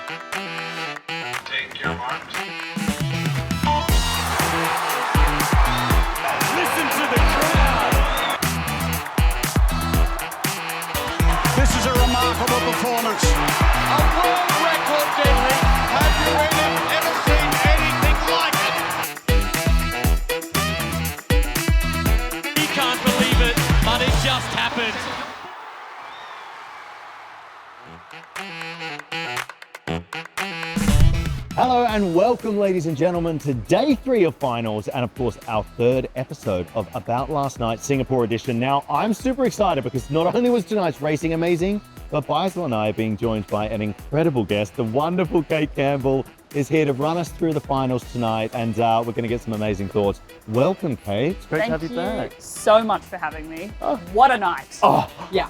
Take your mark. Listen to the crowd. This is a remarkable performance. A world record, Kaylee. Have you ever seen anything like it? He can't believe it, but it just happened. Hello and welcome, ladies and gentlemen, to day 3 of finals and of course our 3rd episode of About Last Night Singapore edition. Now, I'm super excited because not only was tonight's racing amazing, but Beisel and I are being joined by an incredible guest. The wonderful Cate Campbell is here to run us through the finals tonight, and we're going to get some amazing thoughts. Welcome, Cate. It's great to have you back. So much for having me. What a night. Yeah.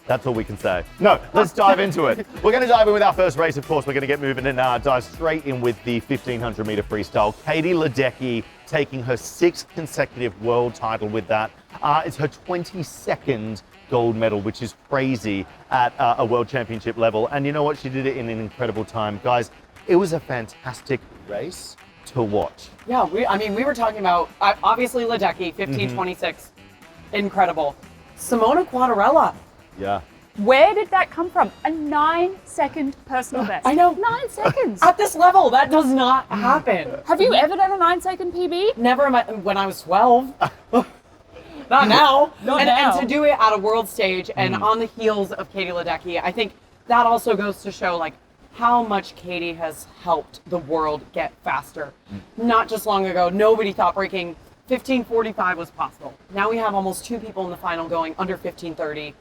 That's all we can say. No, let's dive into it. We're going to dive in with our first race, of course. We're going to get moving and dive straight in with the 1500 meter freestyle. Katie Ledecky taking her 6th consecutive world title with that. It's her 22nd gold medal, which is crazy at a world championship level. And you know what? She did it in an incredible time. Guys, it was a fantastic race to watch. Yeah, we were talking about, obviously Ledecky, 15:26, incredible. Simona Quattarella. Yeah. Where did that come from? A 9-second personal best. I know. 9 seconds. At this level, that does not happen. Have you ever done a 9-second PB? Never when I was 12. Not now. And to do it at a world stage and on the heels of Katie Ledecky, I think that also goes to show like how much Katie has helped the world get faster. Not just long ago, nobody thought breaking 15:45 was possible. Now we have almost 2 people in the final going under 15:30.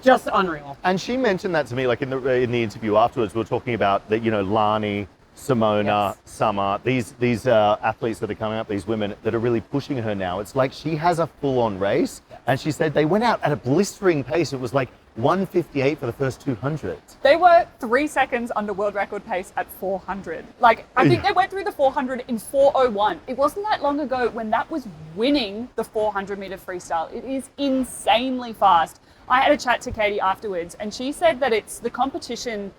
Just unreal. And she mentioned that to me, like in the interview afterwards. We were talking about that, you know, Lani, Simona, Summer, these athletes that are coming up, these women that are really pushing her now. It's like she has a full-on race, and she said they went out at a blistering pace. It was like 1:58 for the first 200. They were 3 seconds under world record pace at 400. Like, I think they went through the 400 in 4:01. It wasn't that long ago when that was winning the 400 meter freestyle. It is insanely fast. I had a chat to Katie afterwards, and she said that it's the competition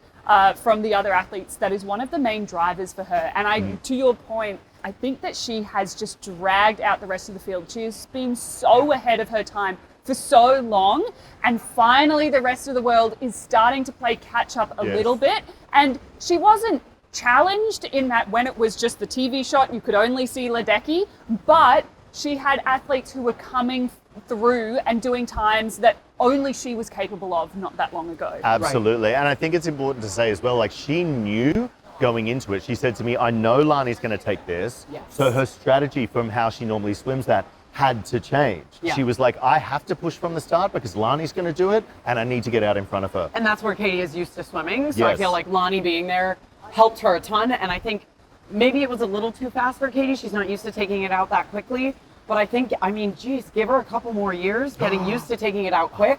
from the other athletes that is one of the main drivers for her. And to your point, I think that she has just dragged out the rest of the field. She has been so ahead of her time for so long, and finally the rest of the world is starting to play catch up a little bit. And she wasn't challenged in that when it was just the TV shot, you could only see Ledecky, but she had athletes who were coming through and doing times that only she was capable of not that long ago. Absolutely. And I think it's important to say as well, like she knew going into it, she said to me, I know Lani's going to take this. Yes. So her strategy from how she normally swims that had to change. Yeah. She was like, I have to push from the start because Lani's going to do it and I need to get out in front of her. And that's where Katie is used to swimming. So I feel like Lani being there helped her a ton. And I think maybe it was a little too fast for Katie. She's not used to taking it out that quickly. But I think, geez, give her a couple more years getting used to taking it out quick.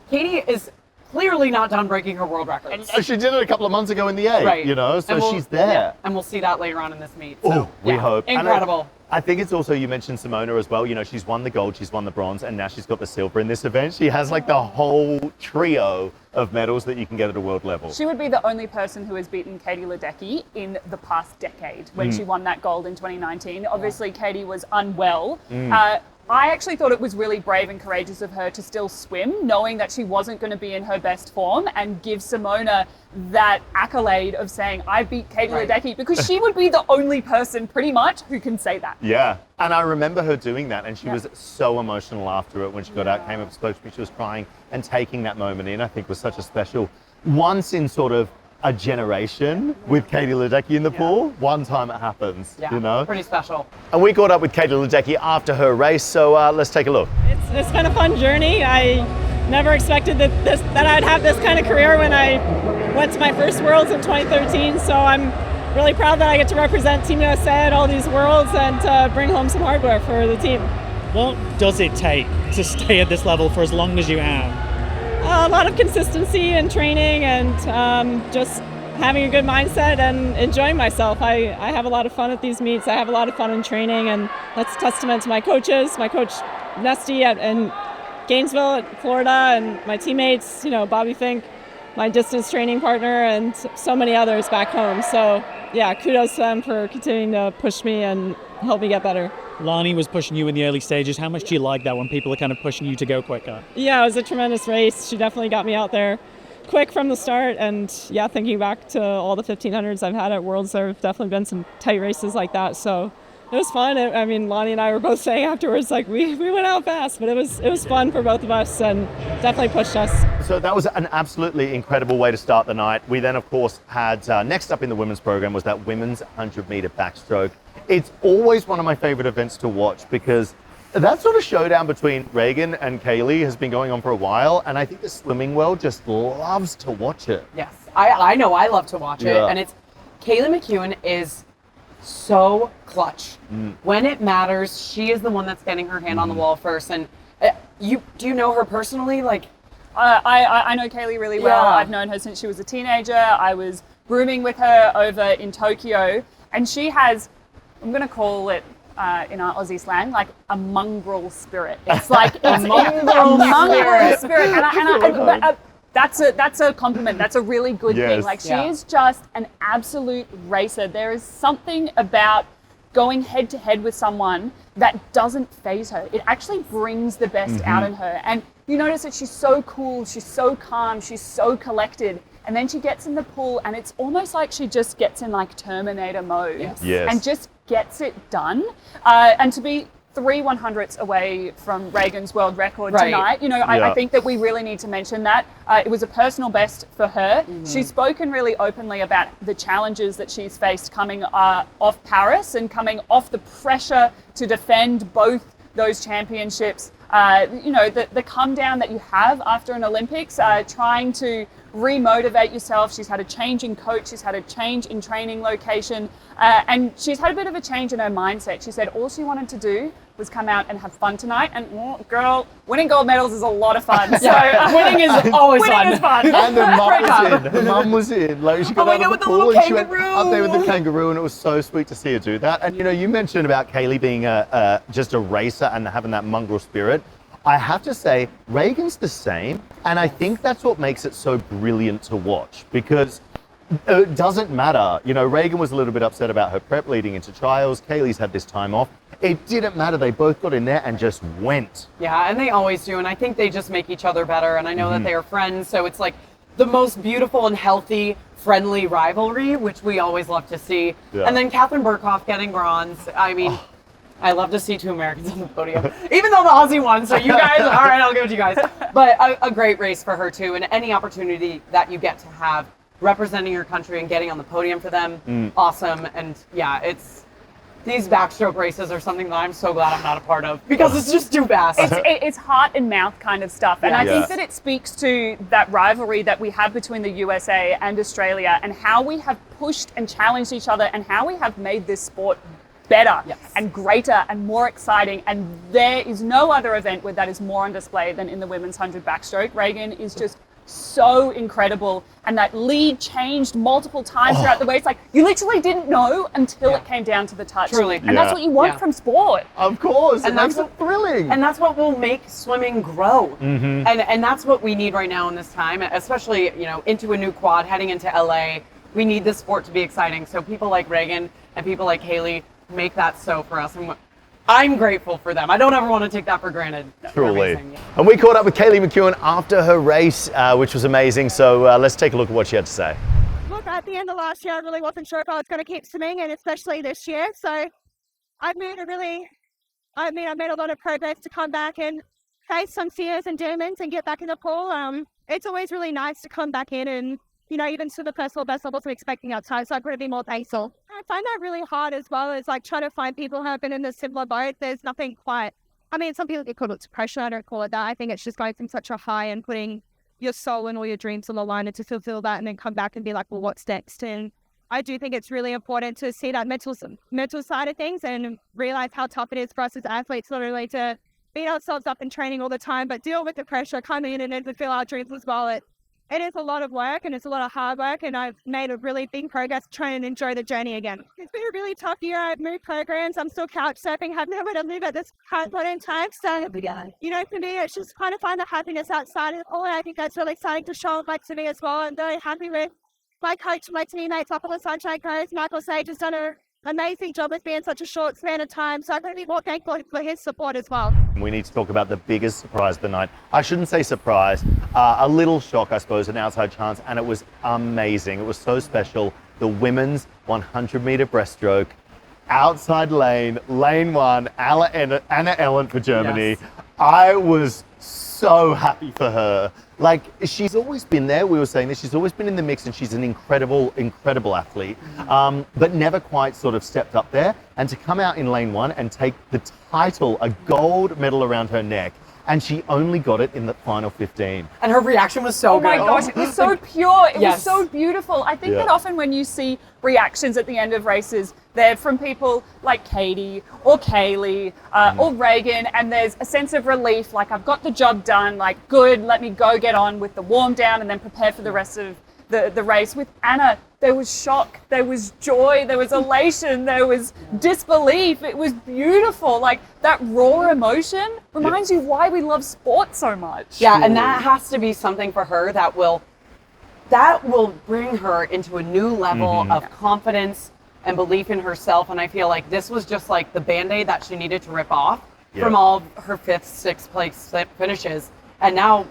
Katie is clearly not done breaking her world records. She did it a couple of months ago in the A, you know, so she's there. Yeah, and we'll see that later on in this meet. So, we hope. Incredible. I think it's also, you mentioned Simona as well, you know, she's won the gold, she's won the bronze, and now she's got the silver in this event. She has like the whole trio of medals that you can get at a world level. She would be the only person who has beaten Katie Ledecky in the past decade when she won that gold in 2019. Obviously, Katie was unwell. I actually thought it was really brave and courageous of her to still swim, knowing that she wasn't going to be in her best form, and give Simona that accolade of saying, I beat Katie Ledecky, because she would be the only person pretty much who can say that. Yeah, and I remember her doing that, and she was so emotional after it when she got out, came up, spoke to me, she was crying, and taking that moment in, I think was such a special, once in sort of a generation with Katie Ledecky in the pool. One time it happens, you know? Pretty special. And we caught up with Katie Ledecky after her race, so let's take a look. It's been a fun journey. I never expected that I'd have this kind of career when I went to my first Worlds in 2013, so I'm really proud that I get to represent Team USA at all these Worlds and bring home some hardware for the team. What does it take to stay at this level for as long as you have? A lot of consistency and training and just having a good mindset and enjoying myself. I have a lot of fun at these meets. I have a lot of fun in training, and that's a testament to my coaches, my coach Nesty in Gainesville at Florida, and my teammates, you know, Bobby Fink, my distance training partner, and so many others back home. So yeah, kudos to them for continuing to push me and help me get better. Lani was pushing you in the early stages. How much do you like that when people are kind of pushing you to go quicker? Yeah, it was a tremendous race. She definitely got me out there quick from the start. And yeah, thinking back to all the 1500s I've had at Worlds, there have definitely been some tight races like that. So it was fun. I mean, Lani and I were both saying afterwards, like, we went out fast, but it was fun for both of us and definitely pushed us. So that was an absolutely incredible way to start the night. We then, of course, had next up in the women's program was that women's 100-meter backstroke. It's always one of my favorite events to watch because that sort of showdown between Regan and Kaylee has been going on for a while, and I think the swimming world just loves to watch it. Yes, I know I love to watch it, and it's Kaylee McKeown is so clutch. When it matters, she is the one that's getting her hand on the wall first. And do you know her personally? Like, I know Kaylee really well. Yeah. I've known her since she was a teenager. I was grooming with her over in Tokyo, and she has, I'm going to call it in our Aussie slang, like a mongrel spirit. It's like a mongrel spirit. And that's a compliment. That's a really good thing. Like, she is just an absolute racer. There is something about going head to head with someone that doesn't faze her. It actually brings the best out in her. And you notice that she's so cool, she's so calm, she's so collected. And then she gets in the pool and it's almost like she just gets in like Terminator mode and just gets it done. And to be 3 100ths away from Regan's world record tonight, you know, I think that we really need to mention that. It was a personal best for her. She's spoken really openly about the challenges that she's faced coming off Paris and coming off the pressure to defend both those championships. You know, the come down that you have after an Olympics, trying to remotivate yourself. She's had a change in coach, she's had a change in training location, and she's had a bit of a change in her mindset. She said all she wanted to do was come out and have fun tonight, and girl, winning gold medals is a lot of fun. So winning is always winning is fun. And the mum was in. The mum was in. Like, she got out of the pool and she went up there with the kangaroo, and it was so sweet to see her do that. And you know, you mentioned about Kaylee being just a racer and having that mongrel spirit. I have to say, Regan's the same, and I think that's what makes it so brilliant to watch, because it doesn't matter. You know, Regan was a little bit upset about her prep leading into trials. Kaylee's had this time off. It didn't matter. They both got in there and just went. Yeah, and they always do, and I think they just make each other better, and I know that they are friends, so it's like the most beautiful and healthy, friendly rivalry, which we always love to see. And then Catherine Burkhoff getting bronze. I mean, I love to see 2 Americans on the podium, even though the Aussie won. So you guys, all right, I'll give it to you guys. But a great race for her too, and any opportunity that you get to have representing your country and getting on the podium for them, awesome. And yeah, these backstroke races are something that I'm so glad I'm not a part of, because it's just too fast. It's heart and mouth kind of stuff. And I think that it speaks to that rivalry that we have between the USA and Australia, and how we have pushed and challenged each other, and how we have made this sport better and greater and more exciting. And there is no other event where that is more on display than in the women's 100 backstroke. Regan is just so incredible, and that lead changed multiple times throughout the race. Like, you literally didn't know until it came down to the touch. Truly. And that's what you want from sport. Of course, and that's so thrilling. And that's what will make swimming grow. And that's what we need right now in this time, especially, you know, into a new quad, heading into LA. We need this sport to be exciting. So people like Regan and people like Kaylee make that so for us. And I'm grateful for them. I don't ever want to take that for granted. Truly. And we caught up with Kaylee McKeown after her race, which was amazing. So let's take a look at what she had to say. Look, at the end of last year, I really wasn't sure if I was going to keep swimming, and especially this year. So I've made I made a lot of progress to come back and face some fears and demons and get back in the pool. It's always really nice to come back in and, you know, even to the personal best levels we're expecting outside. So I've got to be more thankful. I find that really hard as well, as like trying to find people who have been in a similar boat. There's nothing quite, I mean, some people get called it depression. I don't call it that. I think it's just going from such a high and putting your soul and all your dreams on the line and to fulfill that and then come back and be like, well, what's next? And I do think it's really important to see that mental side of things and realize how tough it is for us as athletes, literally to beat ourselves up in training all the time, but deal with the pressure, come in and then fulfill our dreams as well. it is a lot of work and it's a lot of hard work, and I've made a really big progress to try and enjoy the journey again. It's been a really tough year. I've moved programs. I'm still couch surfing, have nowhere to live at this current point in time. So, you know, for me, it's just kind of find the happiness outside of it all. And I think that's really starting to show like to me as well. I'm very happy with my coach, my teammates, up on the Sunshine Coast. Michael Sage has done an amazing job with me in such a short span of time. So I'm going to be more thankful for his support as well. We need to talk about the biggest surprise of the night. I shouldn't say surprise, a little shock, I suppose, an outside chance, and it was amazing. It was so special. The women's 100-meter breaststroke, outside lane, lane 1, Anna Elendt for Germany. Yes. I was so happy for her. Like, she's always been there. We were saying this. She's always been in the mix, and she's an incredible, incredible athlete, but never quite sort of stepped up there. And to come out in lane 1 and take the title, a gold medal around her neck, and she only got it in the final 15. And her reaction was so Oh good. my gosh, it was so pure. It Yes. was so beautiful. I think Yeah. that often when you see reactions at the end of races, they're from people like Cate or Kaylee or Reagan, and there's a sense of relief, like I've got the job done, like good, let me go get on with the warm down and then prepare for the rest of the race. With Anna, there was shock, there was joy, there was elation, there was disbelief. It was beautiful. Like that raw emotion reminds you why we love sport so much. Yeah, and that has to be something for her that will bring her into a new level of confidence and belief in herself. And I feel like this was just like the Band-Aid that she needed to rip off from all of her 5th, 6th place finishes. And now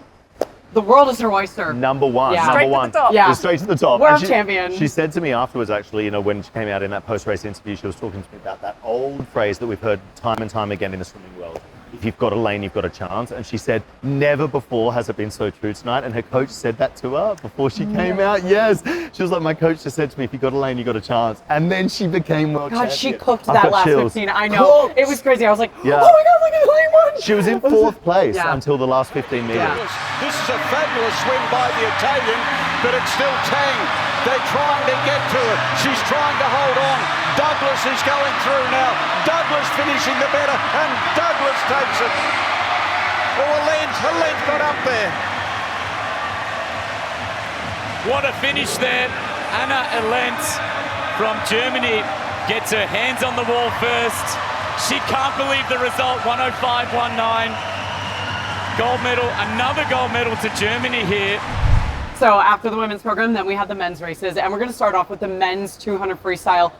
the world is her oyster. Number one. Yeah. Number Straight to one. the top. Yeah. Straight to the top. World And champion. She said to me afterwards, actually, you know, when she came out in that post-race interview, she was talking to me about that old phrase that we've heard time and time again in the swimming world. If you've got a lane, you've got a chance. And she said, never before has it been so true tonight. And her coach said that to her before she came out. Yes. She was like, my coach just said to me, if you've got a lane, you've got a chance. And then she became world God, champion. she cooked I've that got last chills. 15. I know. Cooked. It was crazy. I was like, Yeah. oh my God, look at lane 1. She was in 4th place Yeah. until the last 15 meters. Yeah. This is a fabulous swim by the Italian, but it's still Tang. They're trying to get to it. She's trying to hold on. Douglas is going through now. Douglas finishing the better, and Douglas takes it. Oh, Elendt got up there. What a finish there. Anna Elendt from Germany gets her hands on the wall first. She can't believe the result, 105.19. Gold medal, another gold medal to Germany here. So after the women's program, then we had the men's races, and we're going to start off with the men's 200 freestyle.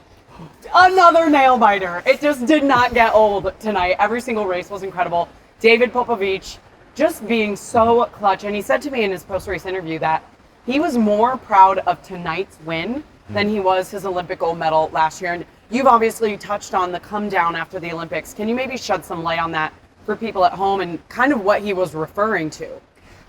Another nail biter. It just did not get old tonight. Every single race was incredible. David Popovici just being so clutch, and he said to me in his post-race interview that he was more proud of tonight's win than he was his Olympic gold medal last year. And you've obviously touched on the come down after the Olympics. Can you maybe shed some light on that for people at home and kind of what he was referring to?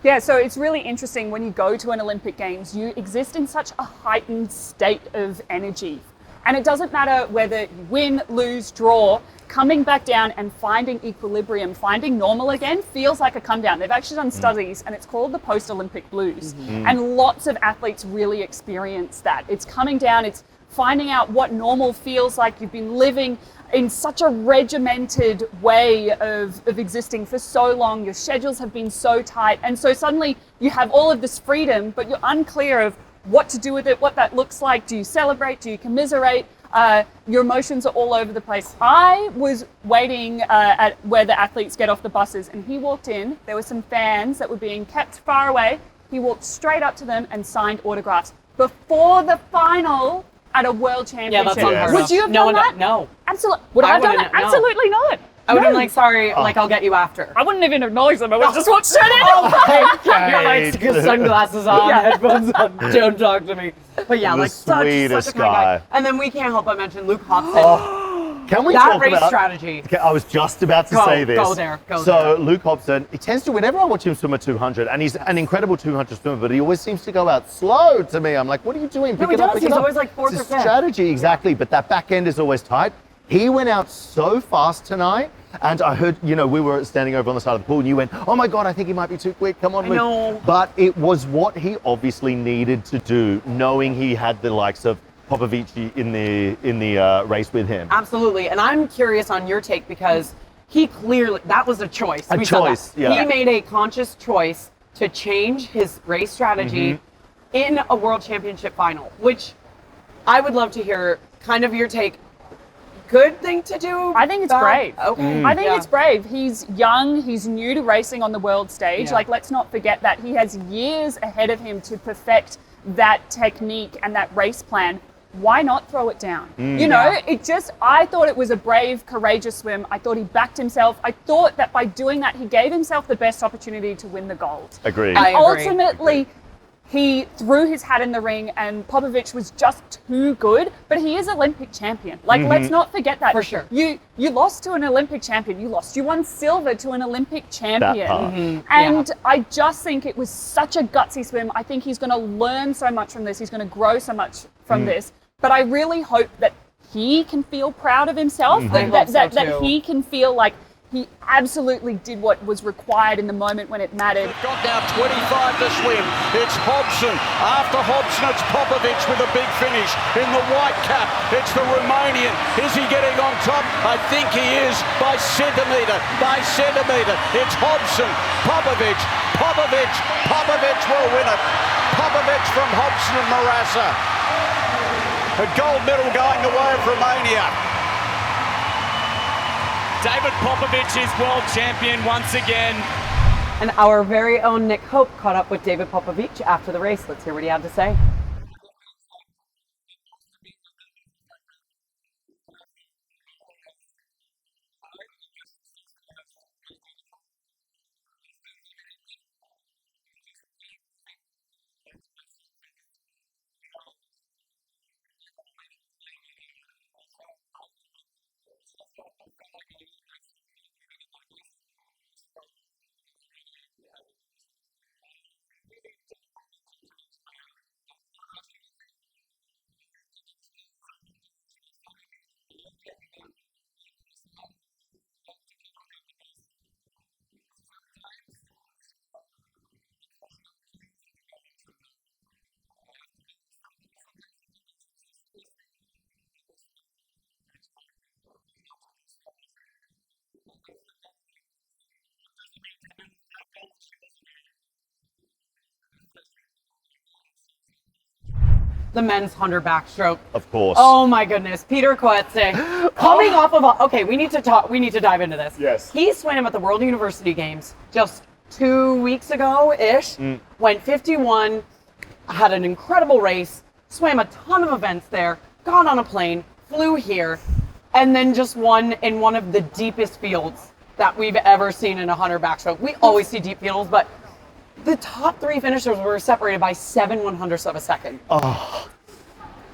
Yeah, so it's really interesting when you go to an Olympic Games, you exist in such a heightened state of energy. And it doesn't matter whether you win, lose, draw, coming back down and finding equilibrium, finding normal again feels like a come down. They've actually done studies and it's called the post-Olympic blues. And lots of athletes really experience that. It's coming down, it's finding out what normal feels like. You've been living in such a regimented way of existing for so long. Your schedules have been so tight. And so suddenly you have all of this freedom, but you're unclear of what to do with it, what that looks like. Do you celebrate? Do you commiserate? Your emotions are all over the place. I was waiting at where the athletes get off the buses, and he walked in. There were some fans that were being kept far away. He walked straight up to them and signed autographs before the final at a world championship. Yeah, that's unheard Would of. you have No done one- that? no. Absolutely. Would I have done that? wouldn't, no. Absolutely not. I would have No. been like, sorry, like I'll get you after. I wouldn't even acknowledge them. I would have just walked straight in. You're like, sunglasses on, headphones on, don't talk to me. But yeah, The like such a sweetest kind guy. guy. And then we can't help but mention Luke Hobson. Can we That talk race about strategy. Okay, I was just about to Go, say this. go there, go so there. Luke Hobson, he tends to, whenever I watch him swim a 200, and he's an incredible 200 swimmer, but he always seems to go out slow to me. I'm like, what are you doing? Pick he it up, does. pick it He's up. always like fourth It's or a fifth. strategy, exactly. But that back end is always tight. He went out so fast tonight, and I heard, you know, we were standing over on the side of the pool, and you went, oh my God, I think he might be too quick. Come on, Luke. know. But it was what he obviously needed to do, knowing he had the likes of Popovici in the race with him. Absolutely. And I'm curious on your take because he clearly, that was a choice. A We saw choice, that. yeah. He made a conscious choice to change his race strategy in a world championship final, which I would love to hear kind of your take. Good thing to do? I think it's brave. Okay. I think it's brave. He's young. He's new to racing on the world stage. Yeah. Like, let's not forget that he has years ahead of him to perfect that technique and that race plan. Why not throw it down? You know, I thought it was a brave, courageous swim. I thought he backed himself. I thought that by doing that, he gave himself the best opportunity to win the gold. Agreed. And I agree. ultimately, he threw his hat in the ring, and Popovici was just too good, but he is Olympic champion. Like, let's not forget that. For sure. You lost to an Olympic champion. You won silver to an Olympic champion. That And I just think it was such a gutsy swim. I think he's going to learn so much from this. He's going to grow so much from this. But I really hope that he can feel proud of himself, that he can feel like he absolutely did what was required in the moment when it mattered. We've got now 25 to swim. It's Hobson. After Hobson, it's Popovici with a big finish. In the white cap, it's the Romanian. Is he getting on top? I think he is by centimetre. It's Hobson, Popovici. Popovici will win it. Popovici from Hobson and Marassa. A gold medal going the way of Romania. David Popovici is world champion once again. And our very own Nick Hope caught up with David Popovici after the race. Let's hear what he had to say. The men's 100 backstroke. Of course. Oh my goodness, Pieter Coetze, coming off of okay, we need to dive into this. Yes. He swam at the World University Games just 2 weeks ago-ish, went 51, had an incredible race, swam a ton of events there, got on a plane, flew here, and then just won in one of the deepest fields that we've ever seen in a 100 backstroke. We always see deep fields, but the top three finishers were separated by 7/100ths of a second.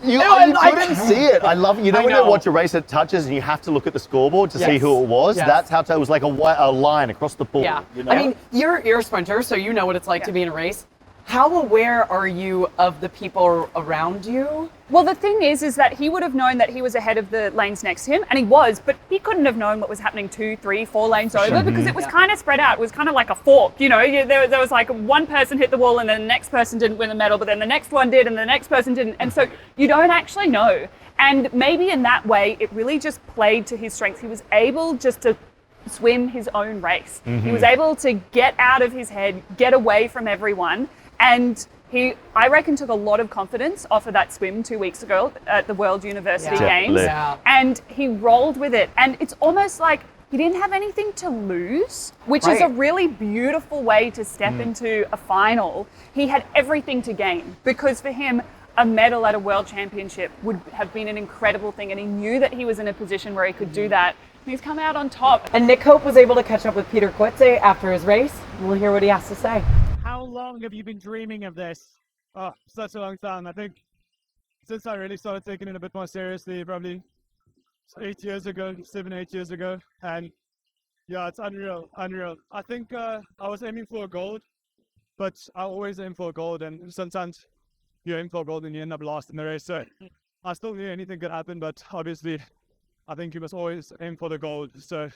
You couldn't see it. I love it. You know when you watch a race that touches and you have to look at the scoreboard to see who it was? Yes. That's how it was like a line across the pool. Yeah. You know? I mean, you're a sprinter, so you know what it's like to be in a race. How aware are you of the people around you? Well, the thing is that he would have known that he was ahead of the lanes next to him, and he was, but he couldn't have known what was happening 2, 3, 4 lanes over because it was kind of spread out. It was kind of like a fork, you know. There was like one person hit the wall, and then the next person didn't win the medal, but then the next one did, and the next person didn't. And so you don't actually know. And maybe in that way, it really just played to his strengths. He was able just to swim his own race. He was able to get out of his head, get away from everyone. And he, I reckon, took a lot of confidence off of that swim 2 weeks ago at the World University Games. Yeah. And he rolled with it. And it's almost like he didn't have anything to lose, which is a really beautiful way to step into a final. He had everything to gain because for him, a medal at a World Championship would have been an incredible thing. And he knew that he was in a position where he could do that. He's come out on top. And Nick Hope was able to catch up with Pieter Coetze after his race. We'll hear what he has to say. How long have you been dreaming of this? Oh, such a long time. I think since I really started taking it a bit more seriously, probably 8 years ago, 7, 8 years ago. And yeah, it's unreal. I think I was aiming for a gold, but I always aim for a gold. And sometimes you aim for a gold and you end up lost in the race. So I still knew anything could happen, but obviously I think you must always aim for the gold. So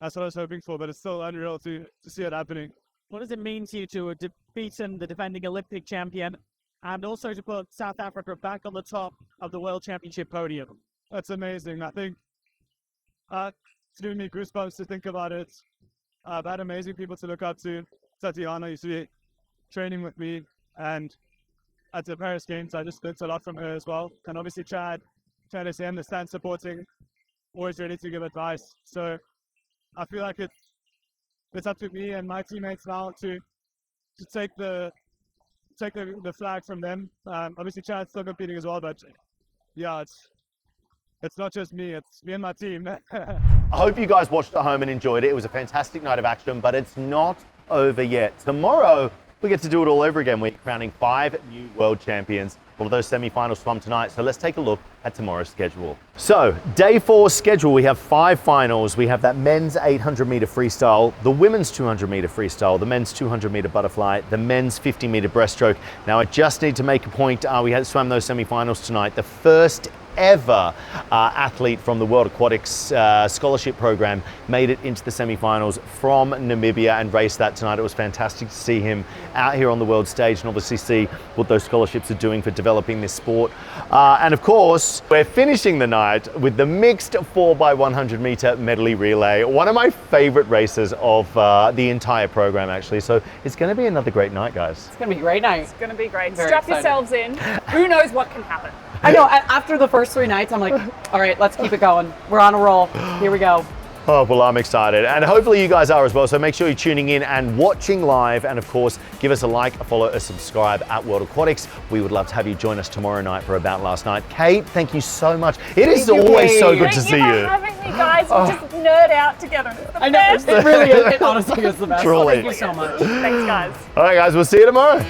that's what I was hoping for, but it's still unreal to see it happening. What does it mean to you to have beaten the defending Olympic champion and also to put South Africa back on the top of the World Championship podium? That's amazing. I think it's giving me goosebumps to think about it. I've had amazing people to look up to. Tatiana used to be training with me, and at the Paris Games, I just learned a lot from her as well. And obviously Chad is in the stand supporting, always ready to give advice. So I feel like it's up to me and my teammates now to take the flag from them. Obviously Chad's still competing as well, but yeah, it's not just me, it's me and my team. I hope you guys watched at home and enjoyed it. It was a fantastic night of action, but it's not over yet. Tomorrow, we get to do it all over again. We're crowning 5 new world champions. All of those semi-finals from tonight. So let's take a look at tomorrow's schedule. So day 4 schedule, we have 5 finals. We have that men's 800 meter freestyle, the women's 200 meter freestyle, the men's 200 meter butterfly, the men's 50 meter breaststroke. Now I just need to make a point. We had swam those semi-finals tonight. The first ever athlete from the World Aquatics scholarship program made it into the semi-finals from Namibia and raced that tonight. It was fantastic to see him out here on the world stage and obviously see what those scholarships are doing for developing this sport. And of course, we're finishing the night with the mixed 4x100 meter medley relay, one of my favorite races of the entire program actually. So it's going to be another great night, guys. It's going to be a great night. It's going to be great. Very Strap excited. yourselves in. Who knows what can happen? I know, after the first 3 nights, I'm like, all right, let's keep it going. We're on a roll. Here we go. Oh, well, I'm excited. And hopefully you guys are as well. So make sure you're tuning in and watching live. And of course, give us a like, a follow, a subscribe at World Aquatics. We would love to have you join us tomorrow night for About Last Night. Kate, thank you so much. It is always so good to see you. Thank you for having me, guys. We just nerd out together. It's the I know, best. it really is. It honestly is the best. Truly. Thank you so much. Thanks, guys. All right, guys, we'll see you tomorrow.